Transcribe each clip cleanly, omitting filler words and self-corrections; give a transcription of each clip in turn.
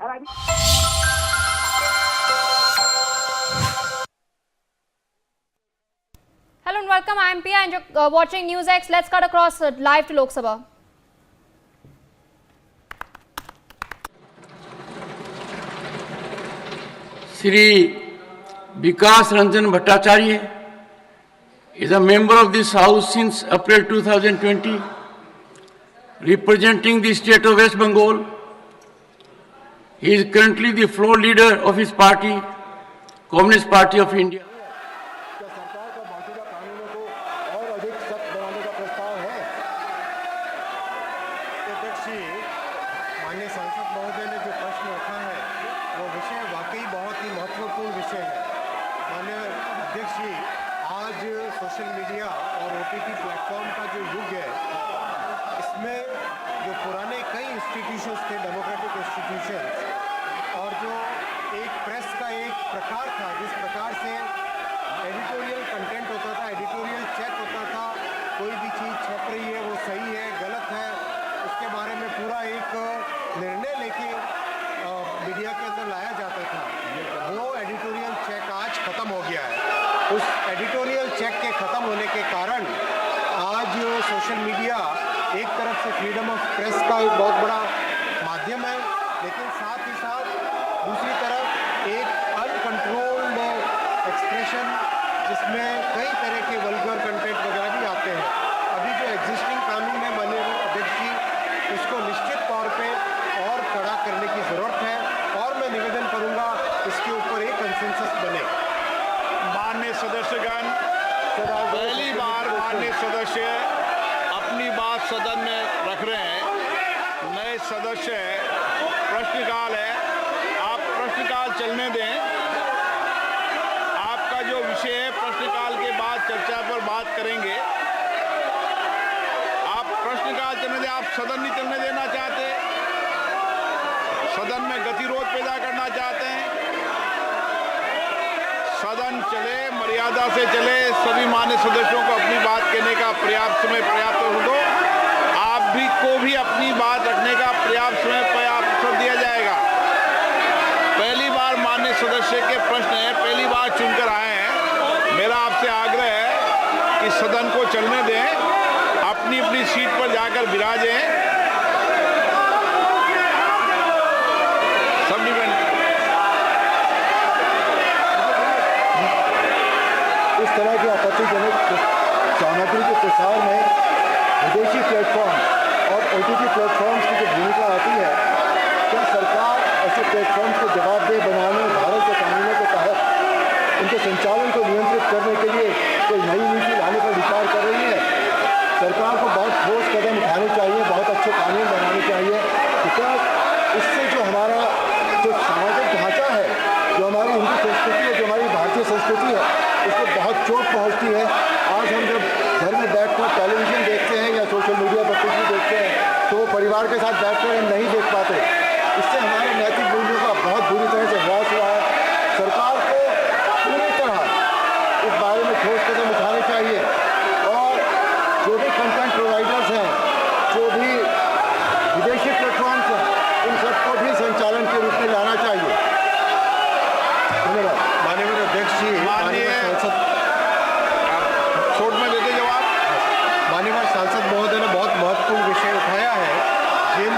Hello and welcome. I am Pia and you're watching News X. Let's cut across live to Lok Sabha. Shri Vikas Ranjan Bhattacharya is a member of this House since April 2020, representing the state of West Bengal. He is currently the floor leader of his party, Communist Party of India. क्या सरकार का मौजूदा कानूनों को और अधिक सख्त बनाने का प्रस्ताव है? अध्यक्ष जी, माननीय सांसद महोदय ने जो प्रश्न रखा है वो विषय वाकई बहुत ही महत्वपूर्ण विषय है। माननीय अध्यक्ष जी, आज सोशल मीडिया और OTT प्लेटफॉर्म का जो युग है, इसमें जो पुराने कई इंस्टीट्यूशंस थे, डेमोक्रेटिक इंस्टीट्यूशंस, और जो एक प्रेस का एक प्रकार था जिस प्रकार से एडिटोरियल कंटेंट होता था, एडिटोरियल चेक होता था, कोई भी चीज़ छप रही है वो सही है गलत है उसके बारे में पूरा एक निर्णय लेके मीडिया के अंदर लाया जाता था, वो एडिटोरियल चेक आज ख़त्म हो गया है। उस एडिटोरियल चेक के ख़त्म होने के कारण आज सोशल मीडिया एक तरफ से फ्रीडम ऑफ प्रेस का एक बहुत बड़ा माध्यम है, लेकिन साथ ही साथ दूसरी तरफ एक अनकंट्रोल्ड एक्सप्रेशन जिसमें कई तरह के वल्गर कंटेंट वगैरह भी आते हैं। अभी जो एग्जिस्टिंग कानून है माननीय अध्यक्ष जी, उसको निश्चित तौर पे और कड़ा करने की ज़रूरत है और मैं निवेदन करूंगा इसके ऊपर एक कंसेंसस बने। माननीय सदस्यगण, पहली बार माननीय सदस्य अपनी बात सदन में रख रहे हैं। नए सदस्य है, प्रश्नकाल है, आप प्रश्नकाल चलने दें। आपका जो विषय है प्रश्नकाल के बाद चर्चा पर बात करेंगे। आप प्रश्नकाल चलने दें। आप सदन नहीं चलने देना चाहते, सदन में गतिरोध पैदा करना चाहते हैं। सदन चले, मर्यादा से चले, सभी मान्य सदस्यों को अपनी बात कहने का पर्याप्त समय पर्याप्त दो। आप भी को भी अपनी बात रखने का पर्याप्त समय पर्याप्त अवसर दिया जाएगा। पहली बार मान्य सदस्य के प्रश्न है, पहली बार चुनकर आए हैं। मेरा आपसे आग्रह है कि सदन को चलने दें, अपनी अपनी सीट पर जाकर विराजें। इस तरह के आपत्तिजनक सामग्री के प्रसार में विदेशी प्लेटफॉर्म और OTT प्लेटफॉर्म्स की जो भूमिका आती है, क्या सरकार ऐसे प्लेटफॉर्म्स को जवाबदेह बनाने भारत के कानूनों के तहत उनके संचालन को नियंत्रित करने के लिए कोई नई नीति लाने पर विचार कर रही है? सरकार को बहुत ठोस कदम उठाने चाहिए, बहुत अच्छे कानून बनाने चाहिए। क्या इससे जो हमारा जो सामाजिक ढांचा है, जो हमारी हिंदू संस्कृति है, जो हमारी भारतीय संस्कृति है, उसको बहुत चोट पहुंचती है। आज हम जब घर में बैठकर टेलीविज़न देखते हैं या सोशल मीडिया पर कुछ भी देखते हैं तो वो परिवार के साथ बैठकर हम नहीं देख पाते। इससे हमारे नैतिक मूल्यों का बहुत बुरी तरह से ह्रास हुआ है। सरकार को पूरी तरह इस बारे में ठोस कदम उठाने चाहिए और जो भी कंटेंट प्रोवाइडर्स हैं, जो भी विदेशी प्लेटफॉर्म्स हैं, इन सबको भी संचालन के रूप में लाना चाहिए। धन्यवाद। माननीय अध्यक्ष जी, माननीय छोट में देते जवाब। माननीय सांसद महोदय ने बहुत महत्वपूर्ण विषय उठाया है। जिन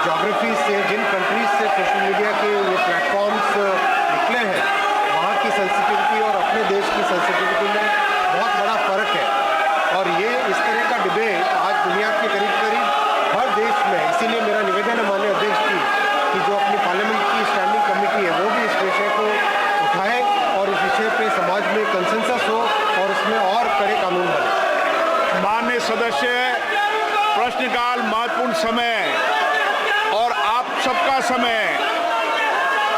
ज्योग्राफी से, जिन कंट्रीज से सोशल मीडिया के ये प्लेटफॉर्म्स निकले हैं, वहाँ की सेंसिटिविटी और अपने देश की सेंसिटिविटी में बहुत बड़ा फ़र्क है और ये इस तरह का डिबेट आज दुनिया के करीब करीब हर देश में। इसीलिए मेरा निवेदन है माननीय अध्यक्ष जी कि जो अपनी पार्लियामेंट की स्टैंडिंग कमेटी है वो भी इस विषय को उठाए और इस विषय पे समाज में कंसेंसस हो और इसमें और कड़े कानून बने। माननीय सदस्य, प्रश्नकाल महत्वपूर्ण समय और आप सबका समय।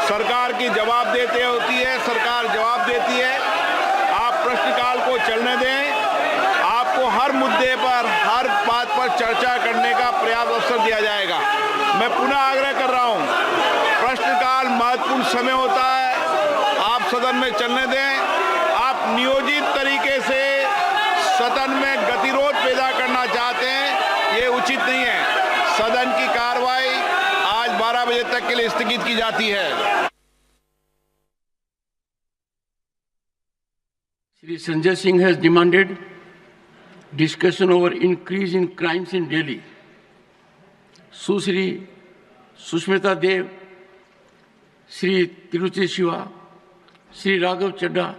सरकार की जवाब देते होती है, सरकार जवाब देती है। आप प्रश्नकाल को चलने दें। आपको हर मुद्दे पर, हर बात पर चर्चा करने का पर्याप्त अवसर दिया जाएगा। मैं पुनः आग्रह कर रहा हूं, प्रश्नकाल महत्वपूर्ण समय होता है, आप सदन में चलने दें। आप नियोजित तरीके से सदन में गतिरोध पैदा करना चाहते हैं, ये उचित नहीं है। सदन की कार्रवाई आज आज 12 बजे तक के लिए स्थगित की जाती है। Shri Sanjay Singh has demanded discussion over increase in crimes in Delhi. Shri Sushmita Dev, Shri Tiruchi Shiva, Shri Raghav Chadda,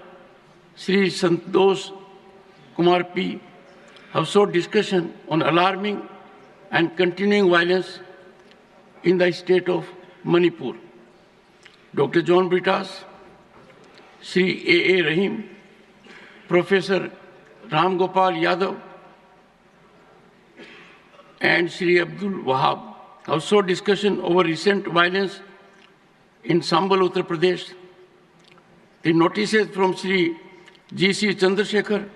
Shri Santosh Kumar P. have sought discussion on alarming and continuing violence in the state of Manipur. Dr. John Britas, Shri A. Rahim, Professor Ram Gopal Yadav, and Shri Abdul Wahab have sought discussion over recent violence in Sambal, Uttar Pradesh. The notices from Shri G.C. Chandrasekhar,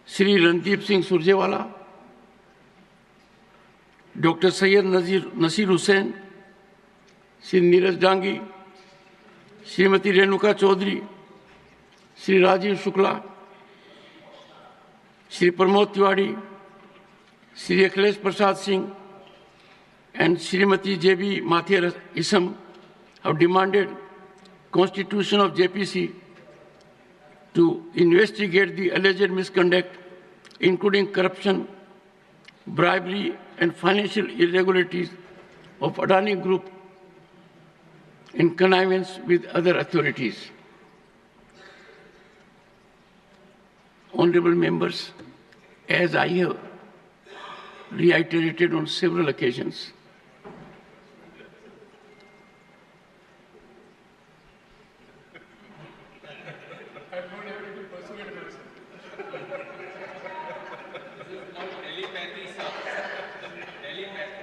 Shri Randeep Singh Surjewala, Dr. Syed Nasir Hussain, Shri Neeraj Dangi, Srimati Renuka Chaudhary, Shri Rajiv Shukla, Shri Pramod Tiwari, Shri Akhilesh Prasad Singh, and Srimati J.B. Mathur Isam have demanded constitution of JPC to investigate the alleged misconduct, including corruption, bribery, and financial irregularities of Adani Group in connivance with other authorities. Honorable members, as I have reiterated on several occasions,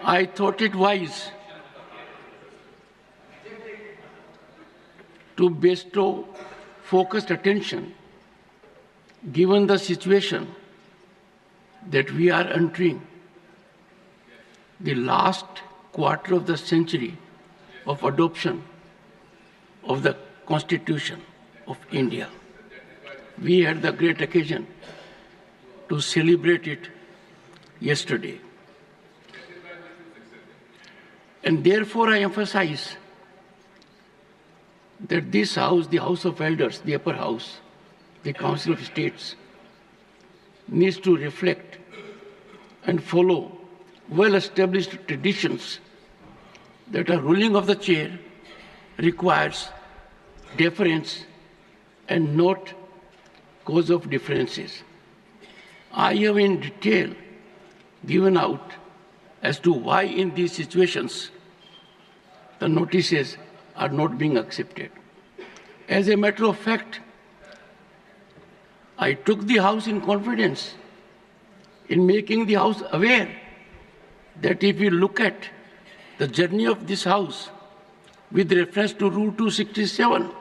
I thought it wise to bestow focused attention given the situation that we are entering the last quarter of the century of adoption of the Constitution of India. We had the great occasion to celebrate it yesterday. And therefore I emphasize that this House, the House of Elders, the upper house, the Council of States, needs to reflect and follow well-established traditions that a ruling of the chair requires deference and not cause of differences. I have in detail given out as to why in these situations the notices are not being accepted. As a matter of fact, I took the House in confidence in making the House aware that if we look at the journey of this House with reference to Rule 267,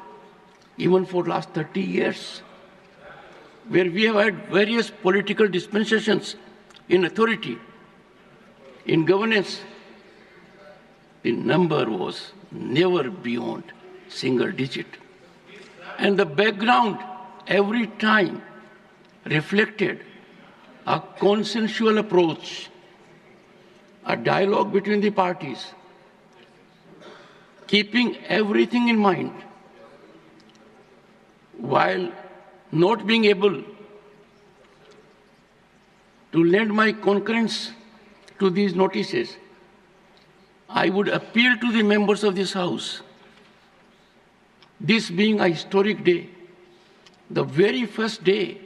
even for last 30 years, where we have had various political dispensations in authority, in governance, the number was never beyond single digit. And the background every time reflected a consensual approach, a dialogue between the parties, keeping everything in mind, while not being able to lend my concurrence to these notices. I would appeal to the members of this House, this being a historic day, the very first day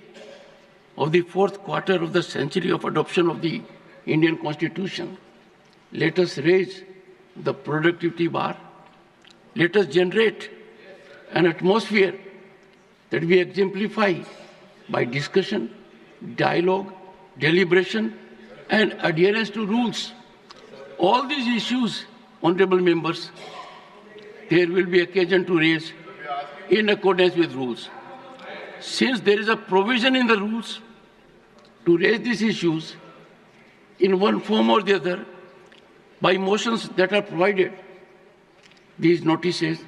of the fourth quarter of the century of adoption of the Indian Constitution, let us raise the productivity bar. Let us generate an atmosphere that we exemplify by discussion, dialogue, deliberation, and adherence to rules. All these issues, honorable members, there will be occasion to raise in accordance with rules. Since there is a provision in the rules to raise these issues in one form or the other by motions that are provided, these notices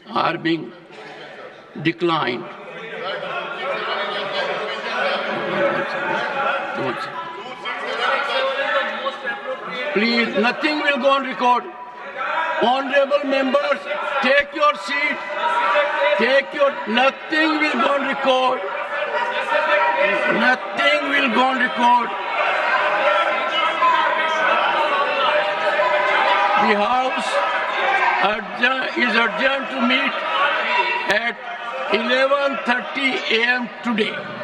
are being declined. Please, nothing will go on record. Honorable members, take your seat. Nothing will go on record. Nothing will go on record. The House is adjourned to meet at 11:30 a.m. today.